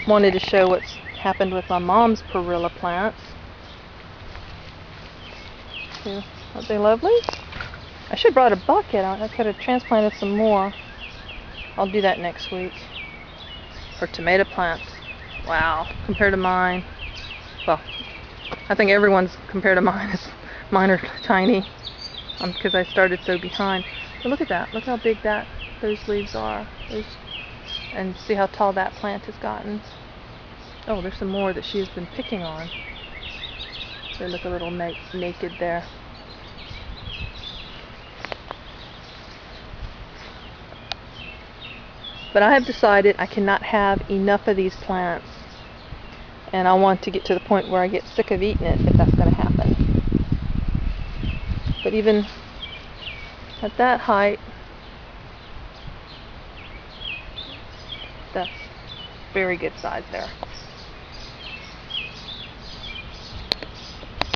wanted to show what's happened with my mom's perilla plants. See, aren't they lovely? I should have brought a bucket out. I could have transplanted some more. I'll do that next week. For tomato plants. Wow, compared to mine. Well, I think everyone's compared to mine. Mine are tiny. Because I started so behind. But look at that. Look how big those leaves are. And see how tall that plant has gotten. Oh, there's some more that she has been picking on. They look a little naked there. But I have decided I cannot have enough of these plants. And I want to get to the point where I get sick of eating it, if that's going to happen. But even at that height, that's very good size there.